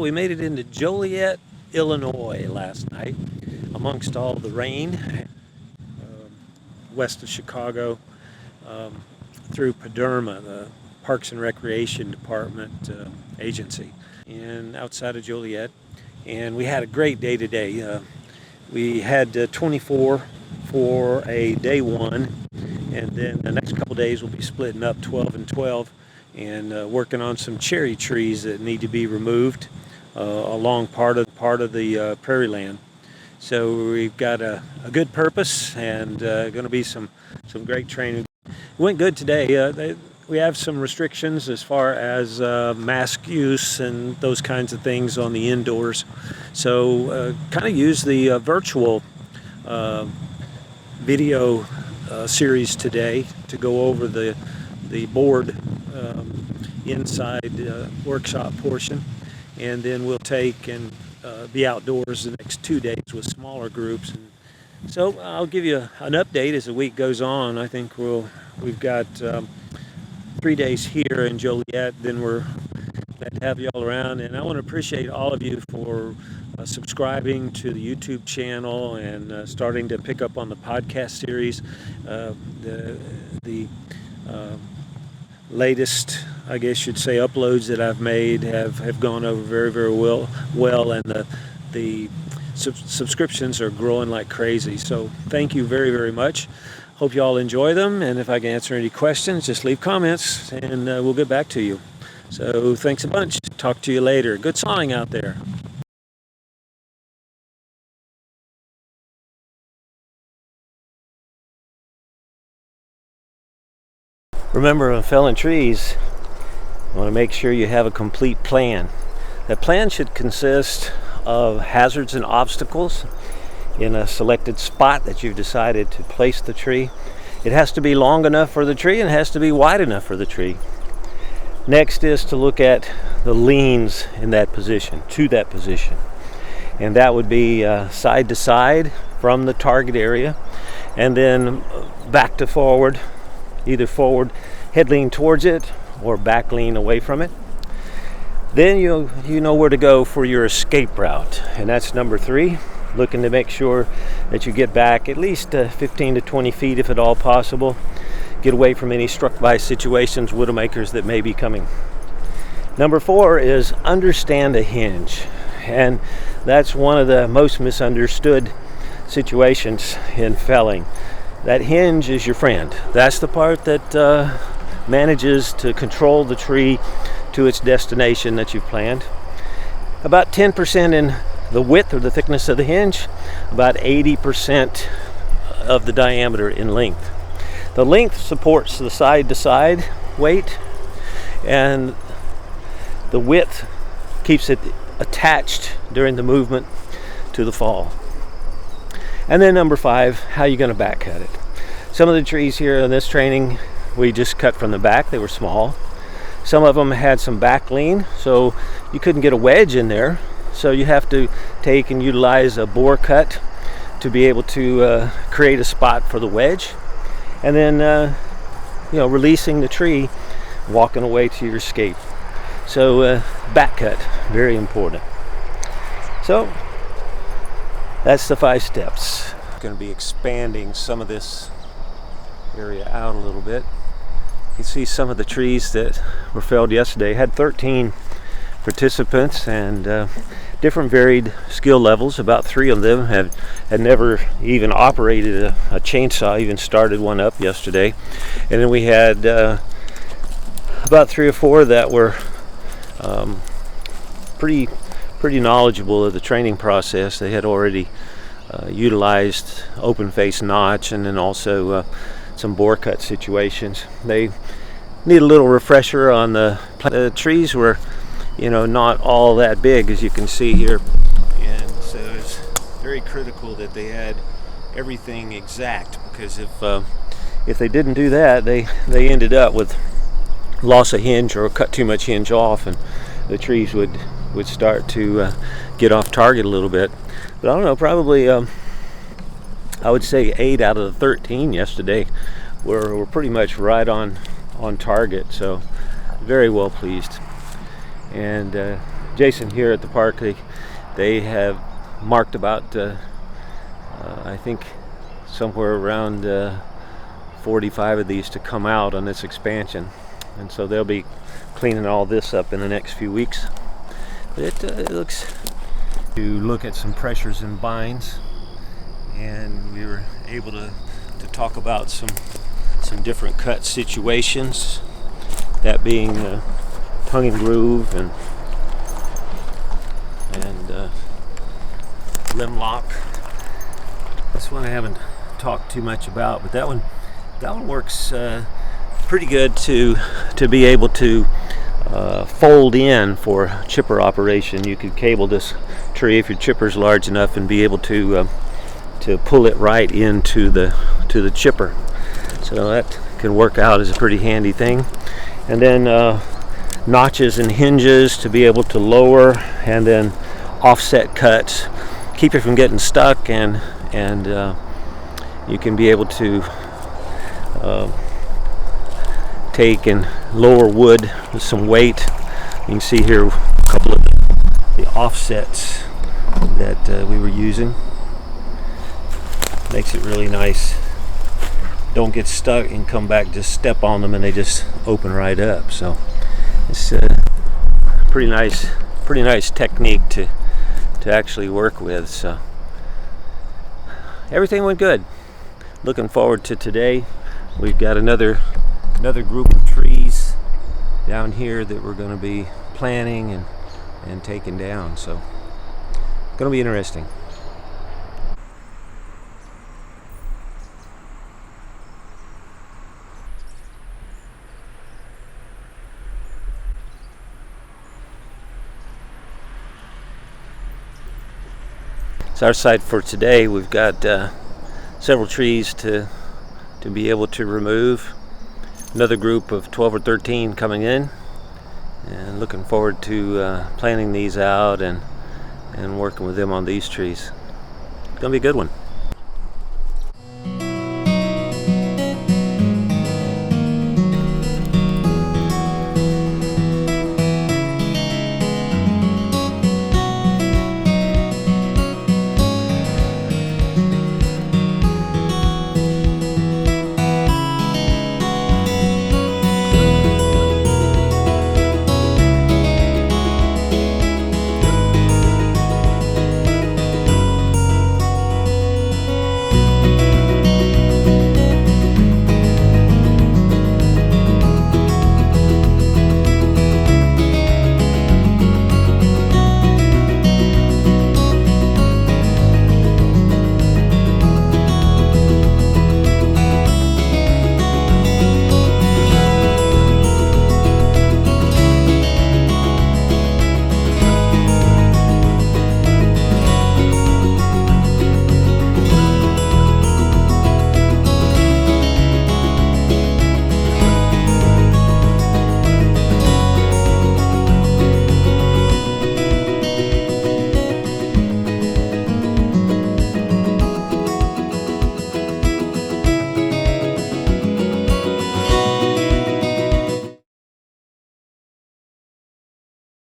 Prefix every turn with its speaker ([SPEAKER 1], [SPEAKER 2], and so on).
[SPEAKER 1] we made it into Joliet, Illinois last night, amongst all the rain, west of Chicago, through Paderma, the Parks and Recreation Department agency, and outside of Joliet. And we had a great day today. We had 24 for a day one, and then the next couple days we'll be splitting up 12 and 12 and working on some cherry trees that need to be removed along part of the prairie land. So we've got a good purpose and going to be some great training. It went good today. We have some restrictions as far as mask use and those kinds of things on the indoors. So kind of use the virtual video series today to go over the board inside workshop portion, and then we'll take and be outdoors the next 2 days with smaller groups. And so I'll give you an update as the week goes on. I think we've got 3 days here in Joliet, then we're glad to have you all around. And I want to appreciate all of you for subscribing to the YouTube channel and starting to pick up on the podcast series. The latest, I guess you'd say, uploads that I've made have gone over very, very well, and the subscriptions are growing like crazy. So thank you very, very much. Hope you all enjoy them, and if I can answer any questions, just leave comments and we'll get back to you. So thanks a bunch. Talk to you later. Good sawing out there. Remember, when felling trees, you want to make sure you have a complete plan. That plan should consist of hazards and obstacles in a selected spot that you've decided to place the tree. It has to be long enough for the tree and it has to be wide enough for the tree. Next is to look at the leans in that position, to that position. And that would be side to side from the target area, and then back to forward, either forward head lean towards it or back lean away from it. Then you know where to go for your escape route, and that's number 3. Looking to make sure that you get back at least 15 to 20 feet if at all possible. Get away from any struck by situations, widowmakers that may be coming. Number 4 is understand a hinge, and that's one of the most misunderstood situations in felling. That hinge is your friend. That's the part that manages to control the tree to its destination that you've planned. About 10% in the width or the thickness of the hinge, about 80% of the diameter in length. The length supports the side-to-side weight, and the width keeps it attached during the movement to the fall. And then number 5, how are you going to back cut it? Some of the trees here in this training, we just cut from the back. They were small. Some of them had some back lean, so you couldn't get a wedge in there. So you have to take and utilize a bore cut to be able to create a spot for the wedge. And then, releasing the tree, walking away to your escape. So back cut, very important. So that's the 5 steps. I'm going to be expanding some of this area out a little bit. You can see some of the trees that were felled yesterday. Had 13 participants and different varied skill levels. About 3 of them had never even operated a chainsaw, even started one up yesterday. And then we had about 3 or 4 that were pretty knowledgeable of the training process. They had already utilized open face notch and then also some bore cut situations. They need a little refresher on the trees were not all that big, as you can see here, and so it's very critical that they had everything exact, because if they didn't do that, they ended up with loss of hinge or cut too much hinge off, and the trees would start to get off target a little bit. But I don't know, probably I would say 8 out of the 13 yesterday were pretty much right on target, so very well pleased. And Jason here at the park, they have marked about I think somewhere around 45 of these to come out on this expansion, and so they'll be cleaning all this up in the next few weeks. But it looks to look at some pressures and binds, and we were able to talk about some different cut situations, that being tongue and groove and limb lock. This one I haven't talked too much about, but that one works pretty good to be able to fold in for chipper operation. You could cable this tree if your chipper's large enough and be able to pull it right into the chipper. So that can work out as a pretty handy thing. And then notches and hinges to be able to lower, and then offset cuts, keep it from getting stuck, and you can be able to take and lower wood with some weight. You can see here a couple of the offsets that we were using. Makes it really nice. Don't get stuck and come back, just step on them and they just open right up. So it's pretty nice technique to actually work with. So everything went good. Looking forward to today. We've got another group of trees down here that we're going to be planting and taking down. So it's going to be interesting. It's our site for today. We've got several trees to be able to remove. Another group of 12 or 13 coming in, and looking forward to planting these out and working with them on these trees. It's gonna be a good one.